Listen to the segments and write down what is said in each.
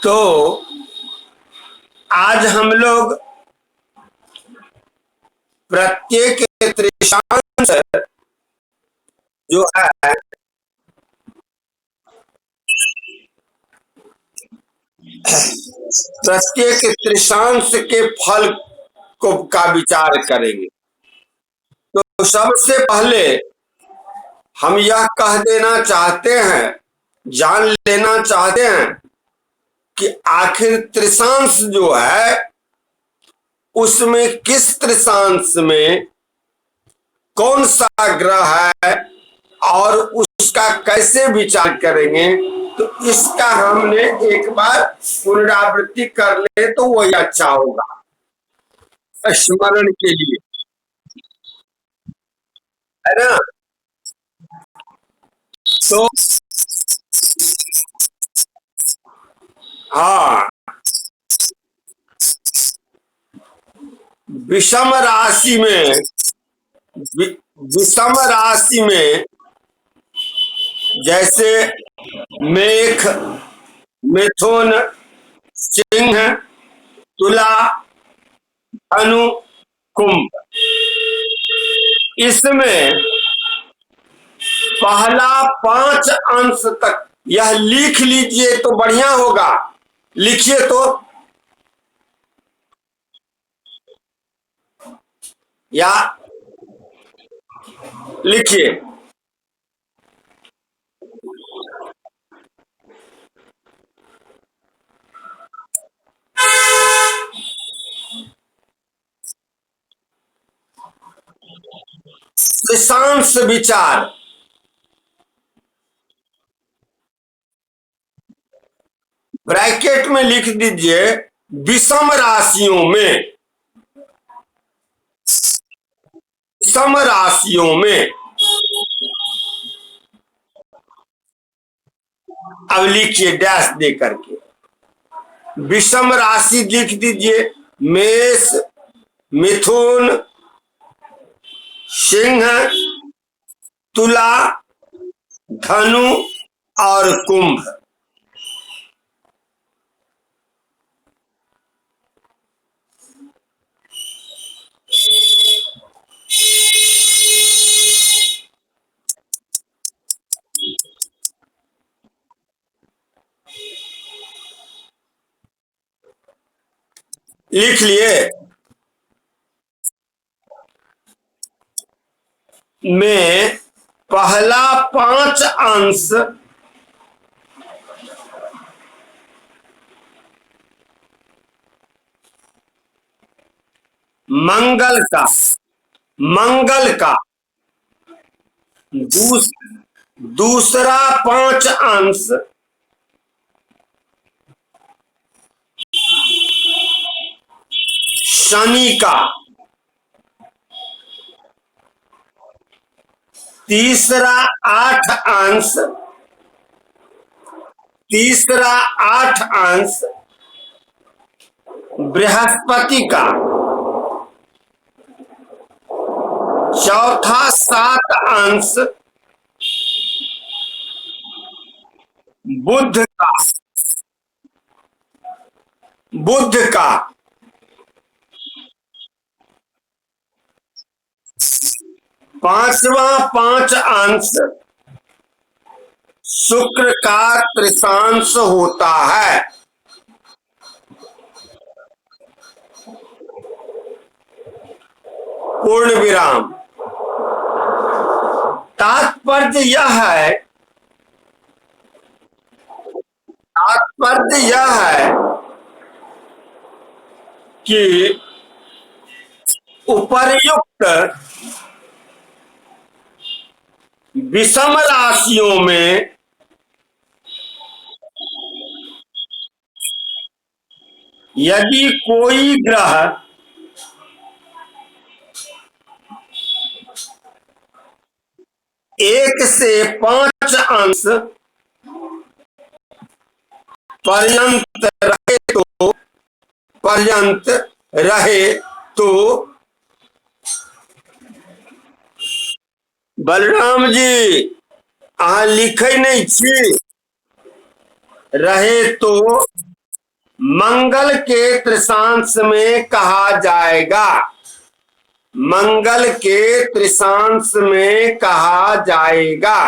तो आज हम लोग प्रत्येक तृतीयांश जो है प्रत्येक तृतीयांश के फल को का विचार करेंगे। तो सबसे पहले हम यह कह देना चाहते हैं, जान लेना चाहते हैं कि आखिर त्रिशांश जो है उसमें किस त्रिशांश में कौन सा ग्रह है और उसका कैसे विचार करेंगे। तो इसका हमने एक बार पुनरावृत्ति कर ले तो वही अच्छा होगा स्मरण के लिए, है ना। तो हाँ, विषम राशि में विषम राशि में जैसे मेष, मिथुन, सिंह, तुला, धनु, कुंभ, इसमें पहला 5 अंश तक यह लिख लीजिए तो बढ़िया होगा। लिखिए तो, या लिखिए। त्रिशांश विचार, ब्रैकेट में लिख दीजिए विषम राशियों में, विषम राशियों में। अब लिखिए डैश दे करके, विषम राशि लिख दीजिए मेष, मिथुन, सिंह, तुला, धनु और कुंभ। लिख लिए। में पहला 5 अंश मंगल का, मंगल का, दूसरा 5 अंश शनि का, तीसरा 8 अंश बृहस्पति का, चौथा 7 अंश बुध का, बुध का, पांचवा 5 अंश शुक्र का त्रिशांश होता है। पूर्ण विराम। तात्पर्य यह है कि उपर्युक्त विषम राशियों में यदि कोई ग्रह 1 से 5 अंश पर्यंत रहे तो पर्यंत रहे तो बलराम जी अहाँ लिखे नहीं छी रहे तो मंगल के त्रिशांश में कहा जाएगा। मंगल के त्रिशांश में कहा जाएगा।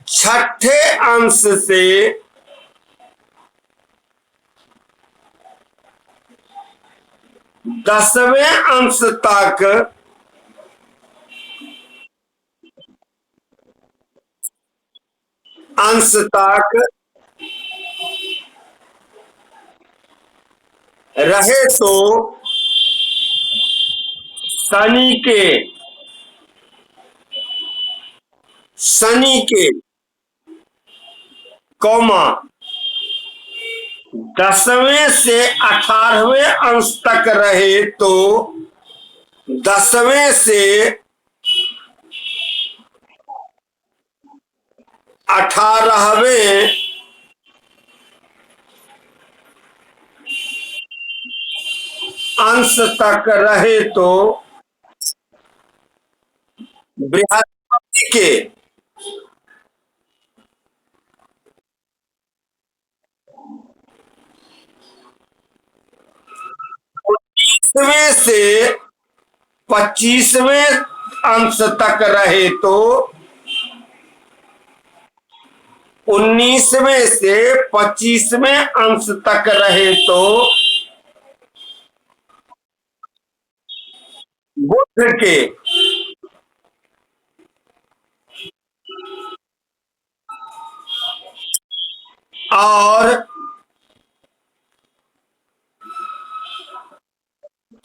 छठे अंश से 10वें अंश तक रहे तो शनि के कौमा 10वें से 18वें अंश तक रहे तो 10वें से 18वें अंश तक रहे तो बृहस्पति के 19वें से 25वें अंश तक रहे तो 19वें से 25वें अंश तक रहे तो बुध के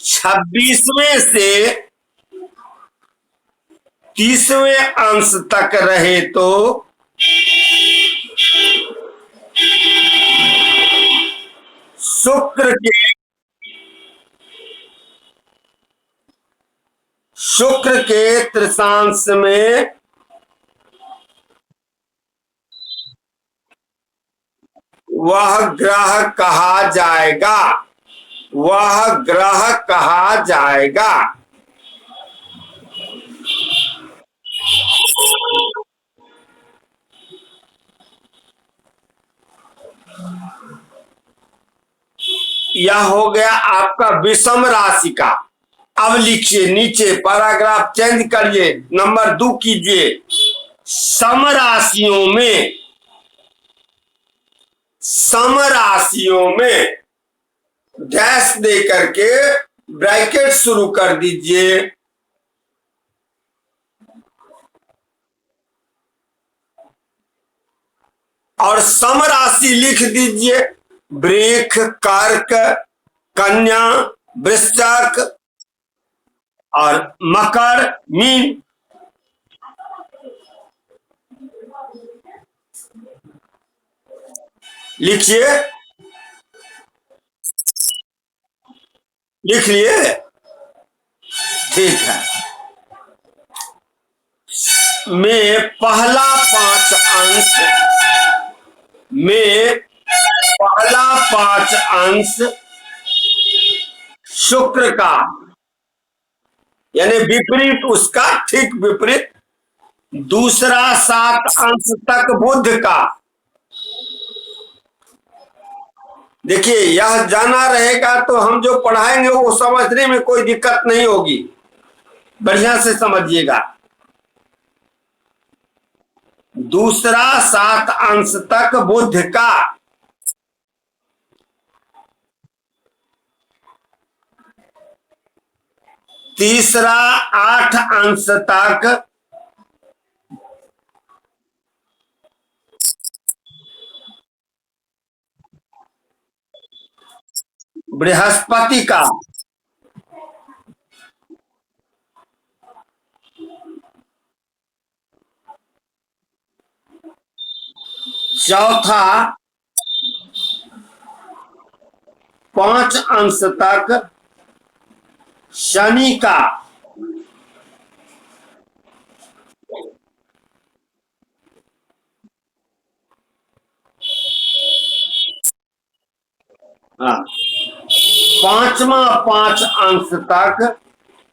26वें से 30वें अंश तक रहे तो शुक्र के त्रिशांश में वह ग्रह कहा जाएगा। वह ग्रह कहा जाएगा। यह हो गया आपका विषम राशि का। अब लिखिए नीचे पैराग्राफ चेंज करिए, नंबर 2 कीजिए। सम राशियों में डैश दे करके ब्रैकेट शुरू कर दीजिए। और सम राशि लिख दीजिए, वृष, कर्क, कन्या, वृश्चिक और मकर, मीन। लिखिए, लिख लिए? ठीक है। में पहला 5 अंश शुक्र का, यानी विपरीत उसका ठीक विपरीत। दूसरा 7 अंश तक बुध का। देखिए, यह जाना रहेगा तो हम जो पढ़ाएंगे वो समझने में कोई दिक्कत नहीं होगी। बढ़िया से समझिएगा। दूसरा 7 अंश तक बुध का। तीसरा 8 अंश तक बृहस्पति का। चौथा 5 अंश तक शनि का। हाँ, पांचवा 5 अंश तक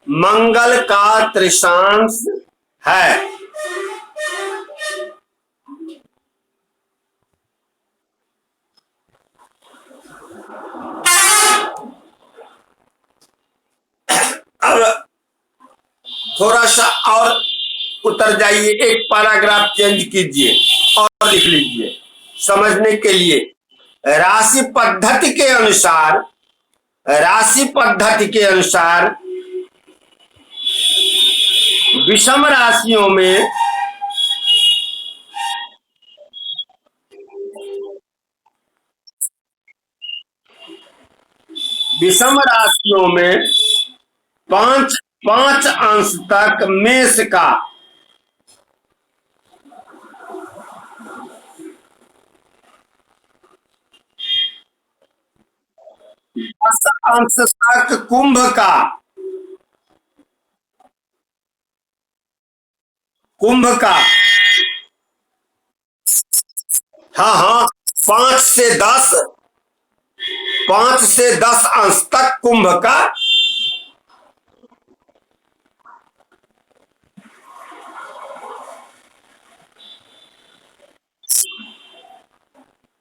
मंगल का त्रिशांश है। अब थोड़ा सा और उतर जाइए, एक पैराग्राफ चेंज कीजिए और लिख लीजिए समझने के लिए। राशि पद्धति के अनुसार, राशि पद्धति के अनुसार विषम राशियों में विषम राशियों में 5 अंश तक मेष का, 10 अंश तक कुंभ का, कुंभ का, हाँ हाँ, 5 से 10, 5 से 10 अंश तक कुंभ का,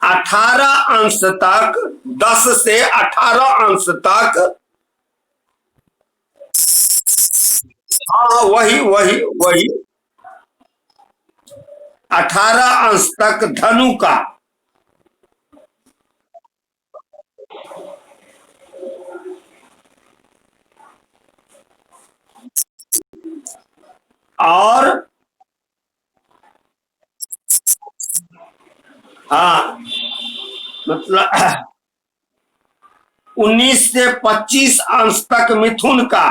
18 अंश तक, 10 से 18 अंश तक, हाँ वही वही वही, 18 अंश तक धनु का, और हाँ मतलब 19 से 25 अंश तक मिथुन का,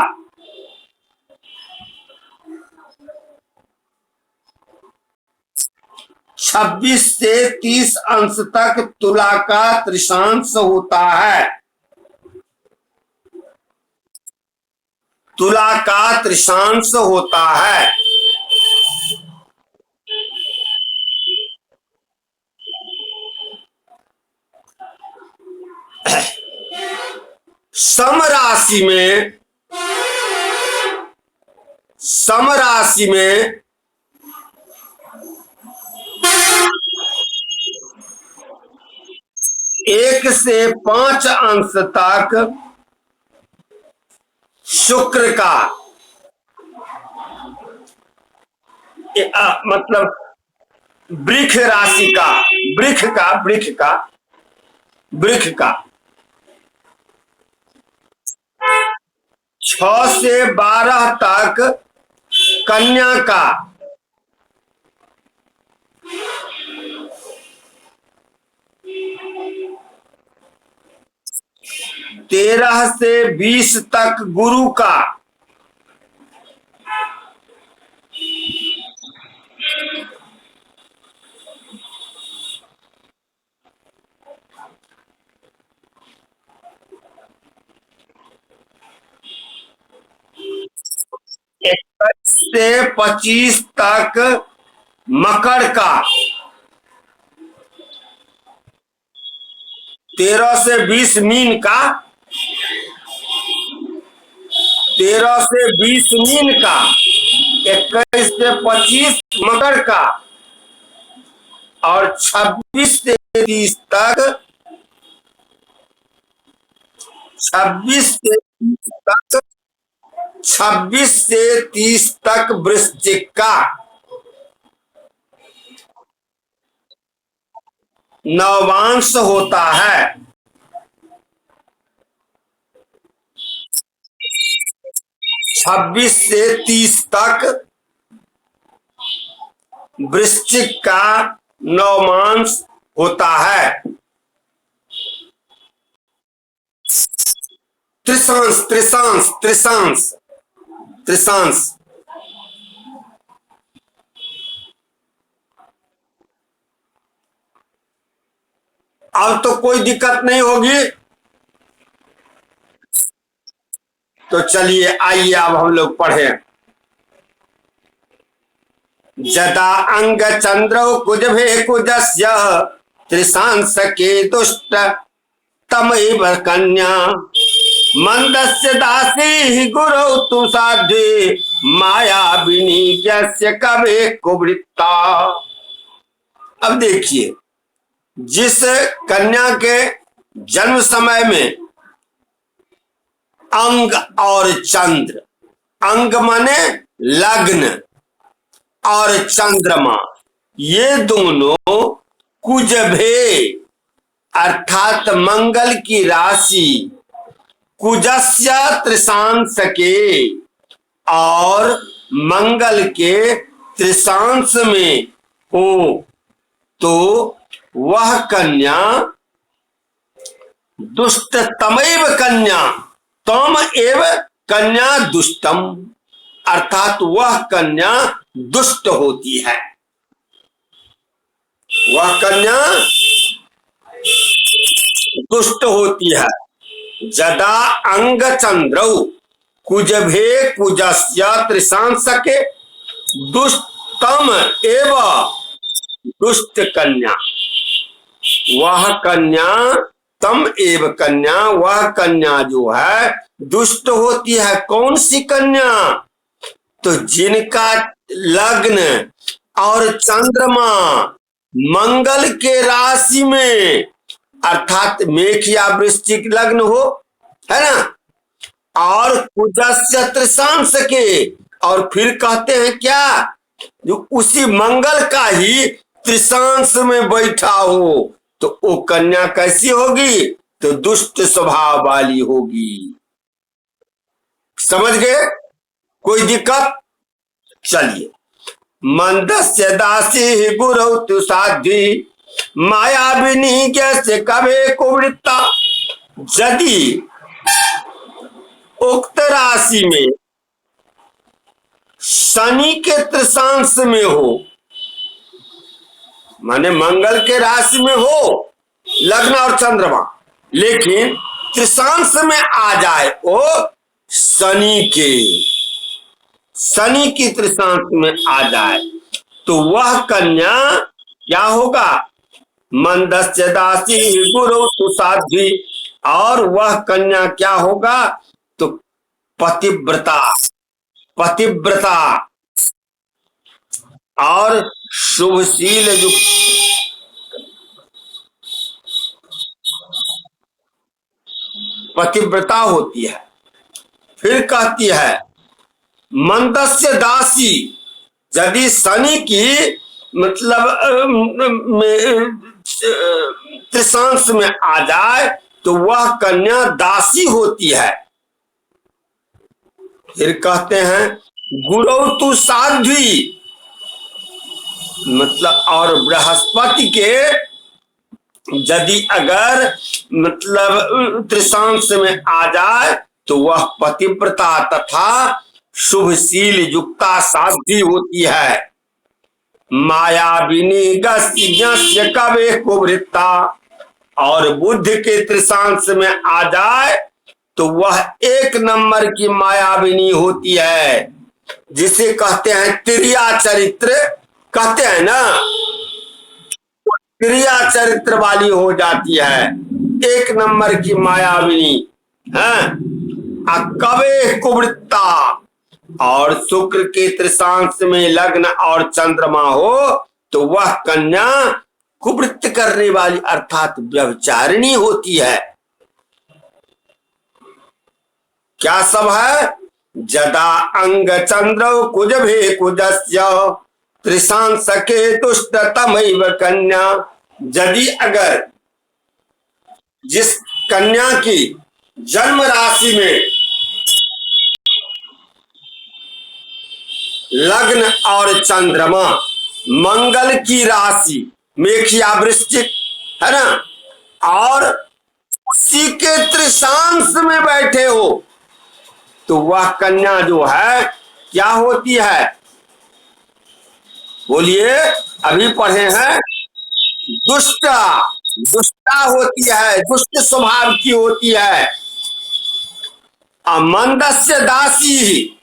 26 से 30 अंश तक तुला का त्रिशांश होता है। तुला का त्रिशांश होता है। समराशि में, समराशि में 1 से 5 अंश तक शुक्र का, मतलब वृक्ष राशि का, वृक्ष का, वृक्ष का, वृक्ष का 6 से 12 तक कन्या का, 13 से 20 तक गुरु का, 21 से 25 तक मकर का, 13 से 20 मीन का, 13 से 20 मीन का, 21 से 25 मकर का, और 26 से 30 तक, 26 से 30 तक वृश्चिक का, नवांश होता है। 26 से 30 तक वृश्चिक का नवमांश होता है। त्रिशांश, त्रिशांश, त्रिशांश, त्रिशांश। अब तो कोई दिक्कत नहीं होगी। तो चलिए आइए अब हम लोग पढ़ें। जदा अंग चंद्र कुजभे कुजस्य त्रिशांश के दुष्ट तमैव कन्या मंदस्य दासी गुरौ तु साध्वी मायाविनी यस्य कवे कुवृत्ता। अब देखिए, जिस कन्या के जन्म समय में अंग और चंद्र, अंग माने लग्न और चंद्रमा, ये दोनों कुजभे अर्थात मंगल की राशि कुजस्य त्रिशांश के और मंगल के त्रिशांश में हो तो वह कन्या दुष्टतमैव कन्या, तम एव कन्या दुष्टम, अर्थात वह कन्या दुष्ट होती है। वह कन्या दुष्ट होती है। जदा अंग चंद्रौ कुजभे कुजस्य त्रिशांशके दुष्टम एव दुष्ट कन्या, वह कन्या तम एव कन्या, वह कन्या जो है दुष्ट होती है। कौन सी कन्या? तो जिनका लग्न और चंद्रमा मंगल के राशि में, अर्थात मेष या वृश्चिक लग्न हो, है ना, और कुजस्य त्रिशांश के, और फिर कहते हैं क्या, जो उसी मंगल का ही त्रिशांश में बैठा हो, तो वो कन्या कैसी होगी? तो दुष्ट स्वभाव वाली होगी। समझ गए? कोई दिक्कत? चलिए, मंदस्य दासी गुरौ तु साध्वी मायाविनी कैसे कवे कुवृत्ता। यदि उक्त राशि में शनि के त्रिशांश में हो, माने मंगल के राशि में हो लग्न और चंद्रमा, लेकिन त्रिशांश में आ जाए वो शनि की त्रिशांश में आ जाए, तो वह कन्या क्या होगा? मंदस्य दासी गुरु तु साध्वी, और वह कन्या क्या होगा? तो पतिव्रता और शुभशील जो पतिव्रता होती है। फिर कहती है मंदस्य दासी, यदि शनि की मतलब त्रिशांश में आ जाए तो वह कन्या दासी होती है। फिर कहते हैं गुरौ तु साध्वी, मतलब और बृहस्पति के यदि अगर मतलब त्रिशांश में आ जाए तो वह पतिव्रता तथा शुभशील युक्ता साध्वी होती है। मायाविनी गस्य कवे कुवृत्ता, और बुध के त्रिशांश में आ जाए तो वह एक नंबर की मायाविनी होती है, जिसे कहते हैं तिर्या चरित्र, कहते हैं ना, क्रिया चरित्र वाली हो जाती है, एक नंबर की मायाविनी है। कवे कुवृत्ता, और शुक्र के त्रिशांश में लग्न और चंद्रमा हो तो वह कन्या कुवृत्त करने वाली अर्थात व्यभिचारिणी होती है। क्या सब है? जदा अंग चंद्र कुजभे कुजस्य त्रिशांशके दुष्टतमैव कन्या, यदि अगर जिस कन्या की जन्म राशि में लग्न और चंद्रमा मंगल की राशि मेष या वृश्चिक है ना, और उसी के त्रिशांश में बैठे हो तो वह कन्या जो है क्या होती है? बोलिए, अभी पढ़े हैं, दुष्टा होती है, दुष्ट स्वभाव की होती है। मंदस्य दासी,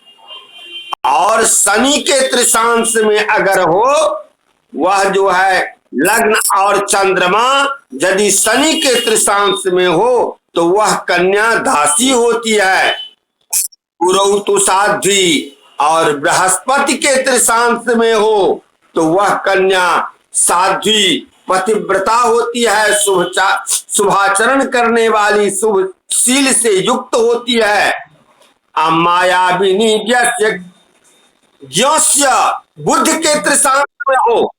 और शनि के त्रिशांश में अगर हो, वह जो है लग्न और चंद्रमा यदि शनि के तृषांश में हो तो वह कन्या दासी होती है। गुरु तो साध्वी और बृहस्पति के तृषांश में हो तो वह कन्या साध्वी पतिव्रता होती है, शुभाचरण करने वाली, शुभशील से युक्त होती है। मायाविनी ज्ञस्य बुद्ध के तृषांश में हो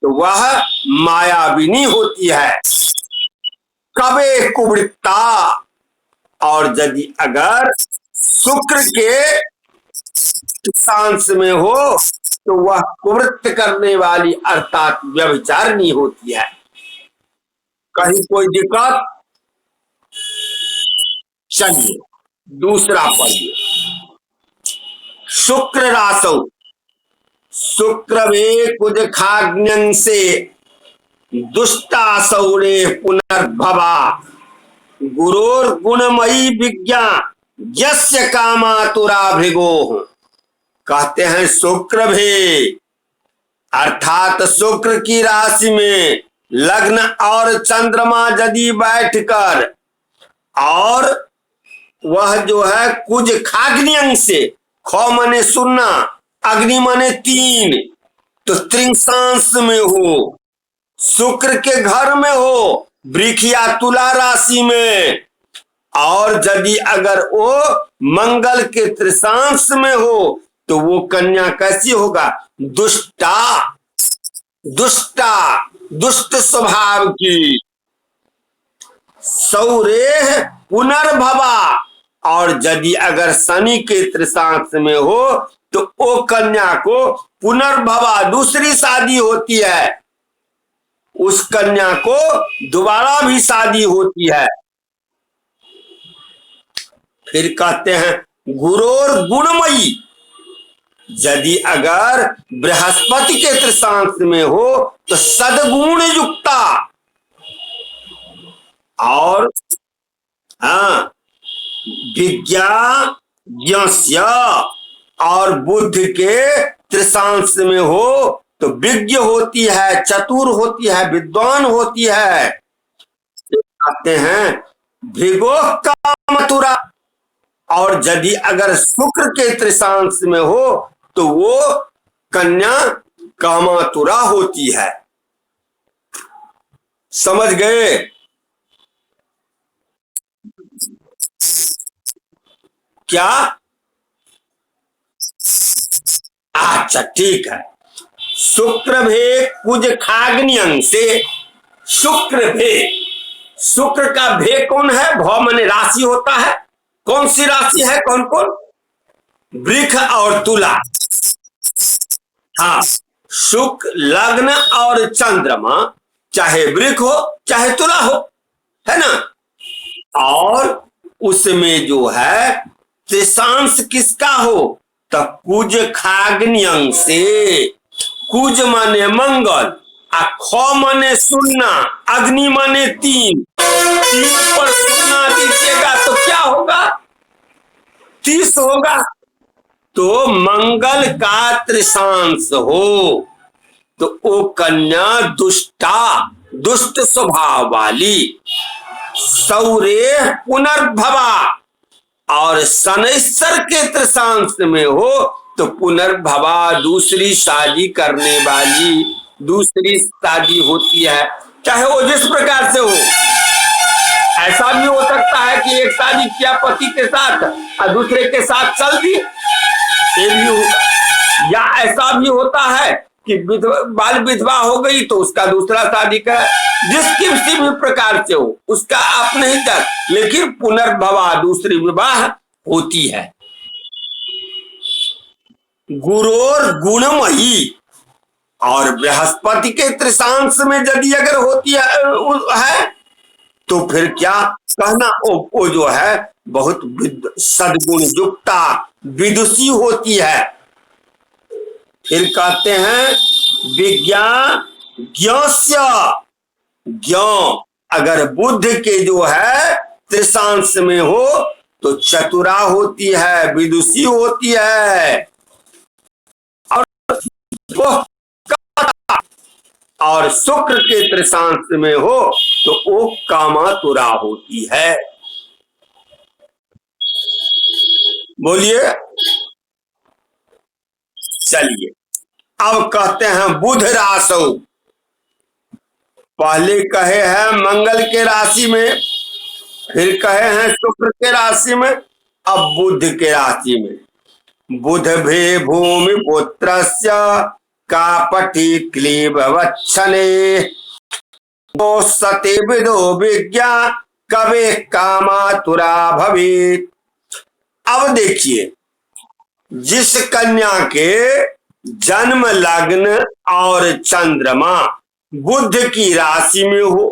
तो वह मायाविनी होती है। कवे कुवृत्ता और यदि अगर शुक्र के तृषांश में हो तो वह कुवृत्त करने वाली अर्थात व्यभिचारिणी होती है। कहीं कोई दिक्कत? चलिए दूसरा पढ़िए। शुक्र रासौ शुक्रवे कुज खाग्न्यं से दुष्टासौरे पुनर्भवा गुरोर गुणमयी विज्ञा यस्य कामातुरा भृगो। कहते हैं शुक्र भी अर्थात शुक्र की राशि में लग्न और चंद्रमा यदि बैठकर और वह जो है कुछ खाग्न्यं से, ख मने सुनना, अग्नि मने तीन, तो त्रिंशांश में हो, शुक्र के घर में हो, वृक्ष या तुला राशि में, और यदि अगर वो मंगल के तृषांश में हो तो वो कन्या कैसी होगा? दुष्टा, दुष्ट स्वभाव की। सौरेह पुनर्भवा और यदि अगर शनि के तृषांश में हो तो वो कन्या को पुनर्भवा दूसरी शादी होती है, उस कन्या को दोबारा भी शादी होती है। फिर कहते हैं गुरोर गुणमयी, यदि अगर बृहस्पति के तृषांश में हो तो सद्गुण युक्ता और विज्ञाज्ञस्य और बुद्ध के तृषांश में हो तो विज्ञ होती है, चतुर होती है, विद्वान होती है। कहते हैं भृगो का मथुरा और यदि अगर शुक्र के तृषांश में हो तो वो कन्या कामातुरा होती है। समझ गए? क्या? अच्छा ठीक है। शुक्र भे कुज खाग्न्यं से, शुक्र भे, शुक्र का भे कौन है? भ माने राशि होता है। कौन सी राशि है? कौन कौन? वृक्ष और तुला। हाँ, शुक्र लग्न और चंद्रमा चाहे वृक्ष हो चाहे तुला हो, है ना। और उसमें जो है तृषांश किसका हो? तो कुज खाग्न्यं से, कुज माने मंगल, ख माने सुनना, अग्नि माने तीन, तीन पर सुनना दीजिएगा तो क्या होगा? 30 होगा। तो मंगल का तृषांश हो तो वो कन्या दुष्टा, दुष्ट स्वभाव वाली। सौरे पुनर्भवा और शनैश्वर के तृषांश में हो तो पुनर्भवा दूसरी शादी करने वाली, दूसरी शादी होती है, चाहे वो जिस प्रकार से हो। ऐसा भी हो सकता है कि एक शादी किया पति के साथ और दूसरे के साथ चल दी, ये भी होगा। या ऐसा भी होता है कि बाल विधवा हो गई तो उसका दूसरा शादी कर, जिस किसी भी प्रकार से हो उसका आप नहीं कर, लेकिन पुनर्भवा दूसरी विवाह होती है। गुरोर गुणमयी और बृहस्पति के तृषांश में यदि अगर होती है तो फिर क्या कहना? वो जो है बहुत सद्गुण युक्ता, विदुषी होती है। फिर कहते हैं विज्ञाज्ञस्य, ज्ञ अगर बुद्ध के जो है तृषांश में हो तो चतुरा होती है, विदुषी होती है। और शुक्र के तृषांश में हो तो वो कामातुरा होती है। बोलिए। चलिए अब कहते हैं बुध रासौ। पहले कहे हैं मंगल के राशि में, फिर कहे हैं शुक्र के राशि में, अब बुध के राशि में। बुध भे भूमि पुत्रस्य कापटी क्लीब वच्छने दो सते विदो विज्ञा कवे कामातुरा भवेत। अब देखिए, जिस कन्या के जन्म लग्न और चंद्रमा बुध की राशि में हो,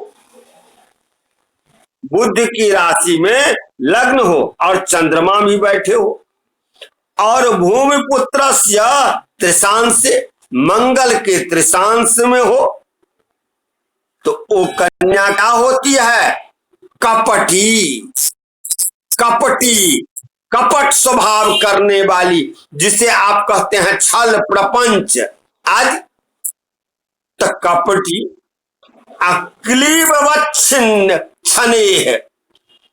बुध की राशि में लग्न हो और चंद्रमा भी बैठे हो, और भूमि पुत्रस्य तृषांश मंगल के तृषांश में हो, तो वो कन्या क्या होती है? कपटी, कपटी, कपट स्वभाव करने वाली, जिसे आप कहते हैं छल प्रपंच। आज तक कपटी अक्लीबवच्छिन्न शनेह,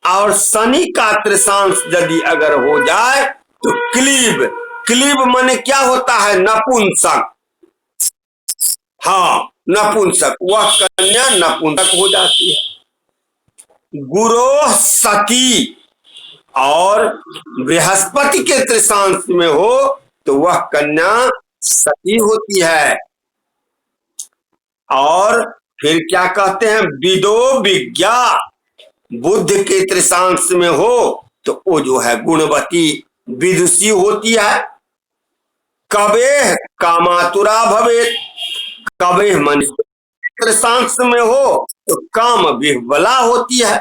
और शनि का तृषांश यदि अगर हो जाए तो क्लीब, क्लीब माने क्या होता है? नपुंसक। हाँ, नपुंसक, वह कन्या नपुंसक हो जाती है। गुरो सती, और बृहस्पति के तृषांश में हो तो वह कन्या सती होती है। और फिर क्या कहते हैं? विदो विज्ञा, बुध के तृषांश में हो तो वो जो है गुणवती विदुषी होती है। कवे कामातुरा भवेत, कवे मन तृषांश में हो तो काम विह्वला होती है।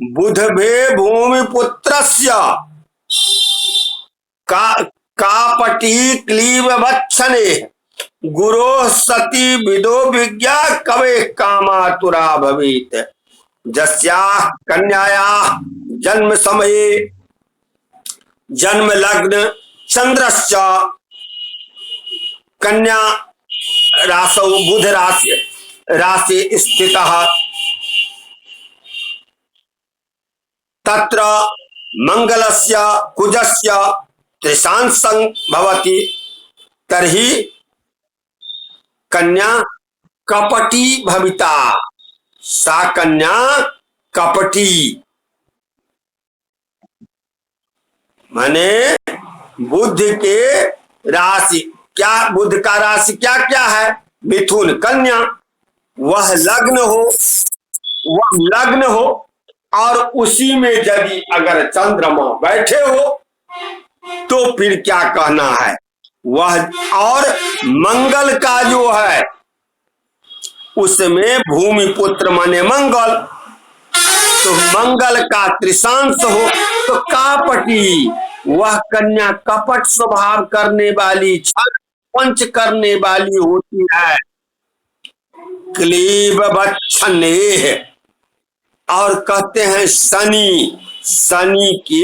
बुध भे भूमि पुत्रस्य कापटी क्लीब वच्छने गुरो सती विदो विज्ञा कवे कामातुरा भवेत। जस्या कन्याया जन्म समये जन्म लग्न चंद्रश्च कन्या रासौ बुध राशि स्थितः तत्र मंगलस्य कुजस्य तृषांशं भवति तर्हि कन्या कपटी भविता, सा कन्या कपटी। माने बुध के राशि क्या, बुध का राशि क्या क्या है? मिथुन, कन्या, वह लग्न हो, वह लग्न हो और उसी में यदि अगर चंद्रमा बैठे हो तो फिर क्या कहना है? वह और मंगल का जो है उसमें भूमि पुत्र माने मंगल, तो मंगल का तृषांश हो तो कापटी, वह कन्या कपट स्वभाव करने वाली, छल पंच करने वाली होती है। क्लीब वच्छनेह, और कहते हैं शनि, शनि की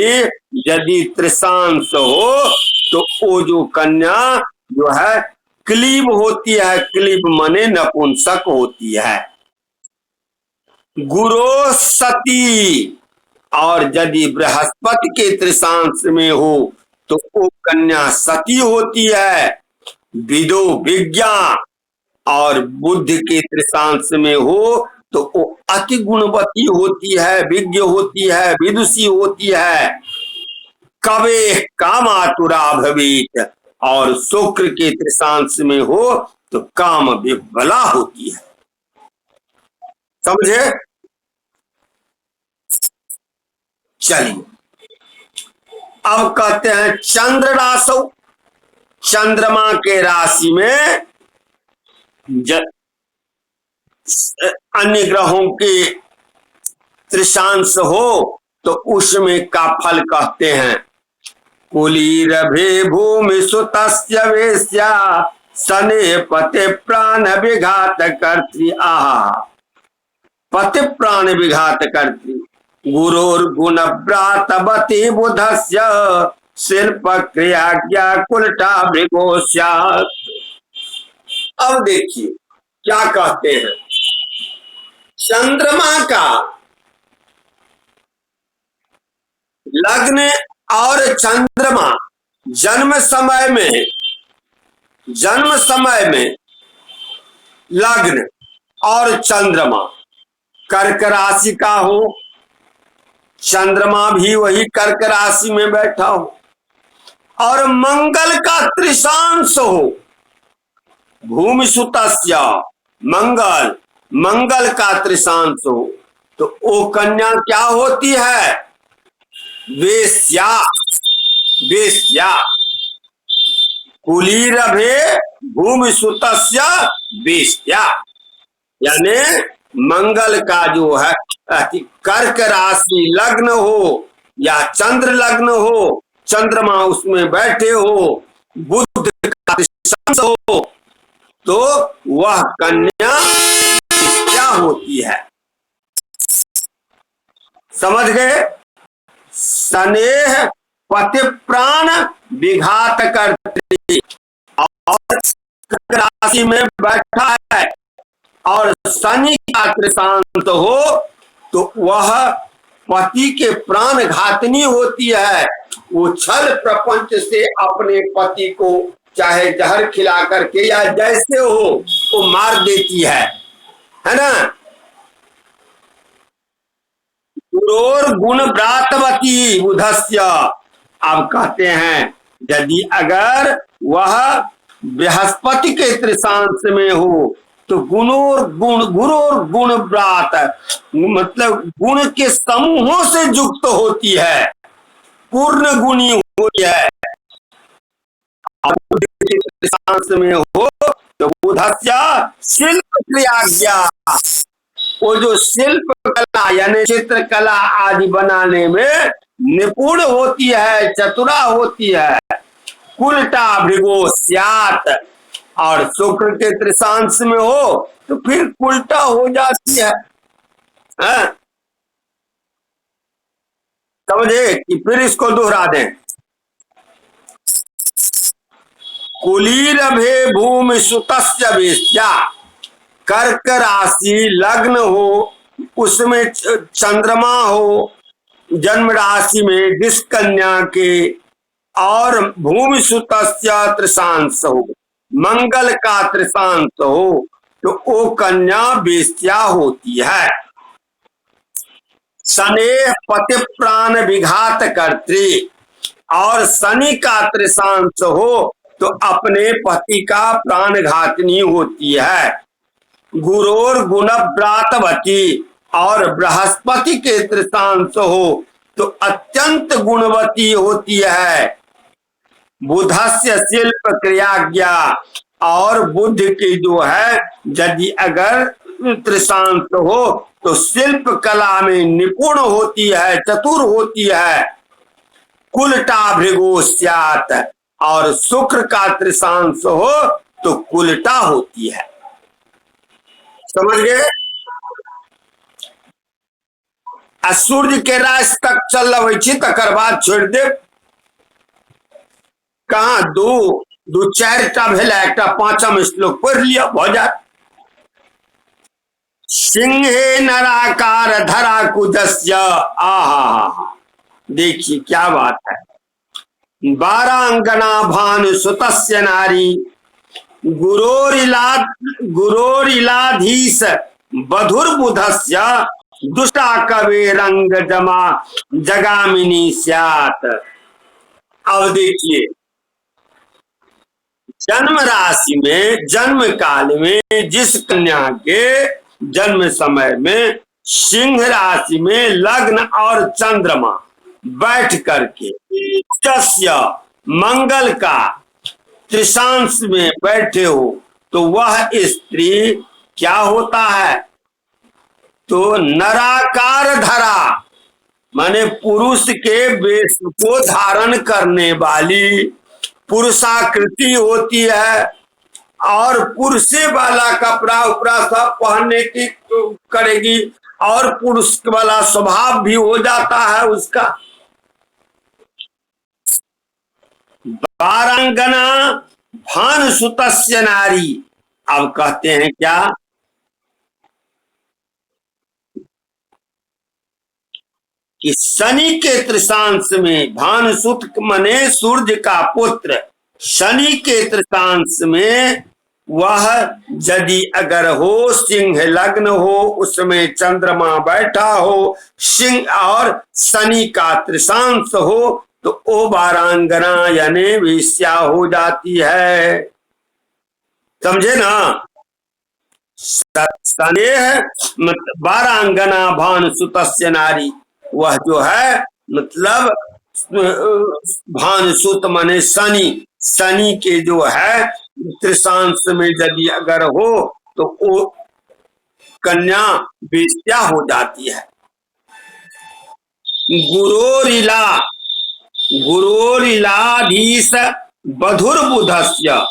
यदि तृषांश हो तो वो जो कन्या जो है क्लीब होती है, क्लीब माने नपुंसक होती है। गुरो सती, और यदि बृहस्पति के तृषांश में हो तो वो कन्या सती होती है। विदो विज्ञा, और बुद्ध के तृषांश में हो तो वो अति गुणवती होती है, विज्ञ होती है, विदुषी होती है। कवे कामातुरा भवेत, और शुक्र के तृषांश में हो तो काम विह्वला होती है। समझे? चलिए अब कहते हैं चंद्र राशौ, चंद्रमा के राशि में अन्य ग्रहों के तृषांश हो तो उसमें का फल कहते हैं। कुलीरभे भूमि सुतस्य वेश्या सने पति प्राण विघात कर्त्री, आहा पति प्राण विघात कर्त्री। गुरोर्गुण व्रातवती बुधस्य शिल्प क्रिया कुलटा भृगोस्या। अब देखिए क्या कहते हैं, चंद्रमा का लग्न और चंद्रमा जन्म समय में, जन्म समय में लग्न और चंद्रमा कर्क राशि का हो, चंद्रमा भी वही कर्क राशि में बैठा हो, और मंगल का त्रिशांश हो, भूमि सुतस्य मंगल, मंगल का त्रिशांश हो, तो वो कन्या क्या होती है? वेश्या। वेश्या। कुलीरभे भूमि सुतस्य वेश्या, यानी मंगल का जो है कर्क राशि लग्न हो या चंद्र लग्न हो, चंद्रमा उसमें बैठे हो, बुध का त्रिशांश हो, तो वह कन्या क्या होती है? समझ गए? स्नेह पति प्राण विघात करती, और कर्क राशि में बैठा है और शनि का त्रिशांत हो, तो वह पति के प्राण घातनी होती है। वो छल प्रपंच से अपने पति को चाहे जहर खिला करके या जैसे हो वो मार देती है ना। गुरोर गुण व्रातवती बुधस्य। अब कहते हैं यदि अगर वह बृहस्पति के त्रिशांश में हो तो गुणोर गुण, गुरोर गुण व्रात मतलब गुण के समूहों से युक्त होती है, पूर्ण गुणी होती है। त्रिशांश में हो तो बुधस्य शिल्प क्रियाज्ञा, वो जो शिल्प कला यानी चित्रकला आदि बनाने में निपुण होती है, चतुरा होती है। कुलटा भृगो स्यात्, और शुक्र के त्रिशांश में हो तो फिर उल्टा हो जाती है। समझे कि फिर इसको दोहरा दें। कुलीरभे भूमि सुतस्य वेश्या, कर्क राशि लग्न हो, उसमें चंद्रमा हो, जन्म राशि में जिस कन्या के, और भूमि सुतस्य त्रिशांश हो, मंगल का त्रिशांश हो, तो वो कन्या वेश्या होती है। स्नेह पति प्राण विघात करती, और शनि का त्रिशांश हो तो अपने पति का प्राण घातनी होती है। गुरोर गुण व्रातवती, और बृहस्पति के त्रिशांश हो तो अत्यंत गुणवती होती है। बुधस्य शिल्प क्रियाज्ञा, और बुध की जो है यदि अगर त्रिशांत हो तो शिल्प कला में निपुण होती है, चतुर होती है। कुलटा भृगो स्यात्, और शुक्र का त्रिशांश हो तो कुलटा होती है। समझ गए? सूर्य के राशि तक चल रही तकर बाद छोड़ दे। कहा दो दो चार भेला, एक पांचम श्लोक पढ़ लिया भोजन। सिंहे नराकार धरा कुदस्य, आहा, देखिए क्या बात है। 12 अंगना भानु सुतस्य नारी, गुरोरिलाधीश बधुर्बुधस्य दुष्टा कवे रंग जमा जगामिनी स्यात्। अब देखिए जन्म राशि में, जन्म काल में जिस कन्या के जन्म समय में सिंह राशि में लग्न और चंद्रमा बैठ करके मंगल का त्रिशांश में बैठे हो तो वह स्त्री क्या होता है? तो नराकार धरा, माने पुरुष के वेश को धारण करने वाली पुरुषाकृति होती है, और पुरुषे वाला कपड़ा उपड़ा सब पहनने की करेगी, और पुरुष वाला स्वभाव भी हो जाता है उसका। 12 भानुसुतस्य नारी, अब कहते हैं क्या, कि शनि के त्रिशांश में भानुसुत मने सूर्य का पुत्र, शनि के त्रिशांश में वह यदि अगर हो, सिंह लग्न हो, उसमें चंद्रमा बैठा हो, सिंह और शनि का त्रिशांश हो, तो ओ वारांगना यानी वेश्या हो जाती है। समझे ना। स्नेह मतलब वारांगना भानुसुतस्य नारी, वह जो है मतलब भानुसुत माने शनि, शनि के जो है त्रिशांश में यदि अगर हो तो वो कन्या वेश्या हो जाती है। गुरोरिला, गुरोरिलाधीश बधुर्बुधस्य,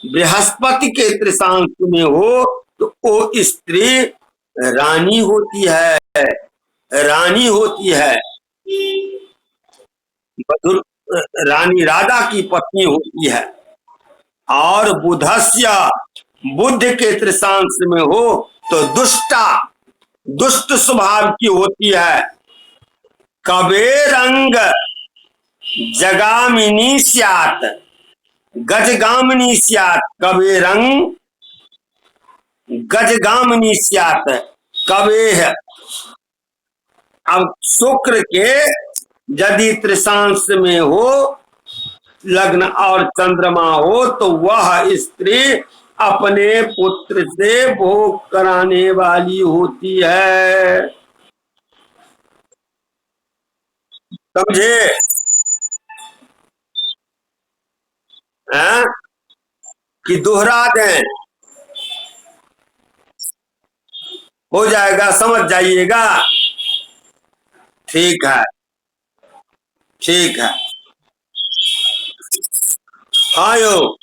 बृहस्पति के त्रिशांश में हो तो वो स्त्री रानी होती है, रानी होती है। बधुर रानी राजा की पत्नी होती है। और बुधस्य, बुध के त्रिशांश में हो तो दुष्टा, दुष्ट स्वभाव की होती है। कबेरंग जगामिनी स्यात्, गजगामिनी स्यात्, कबेरंग गजगामिनी स्यात्, कबे है। अब शुक्र के यदि त्रिशांश में हो लग्न और चंद्रमा हो तो वह स्त्री अपने पुत्र से भोग कराने वाली होती है। समझे हैं? कि दोहरा दें, हो जाएगा, समझ जाइएगा। ठीक है, ठीक है। हाँ यो।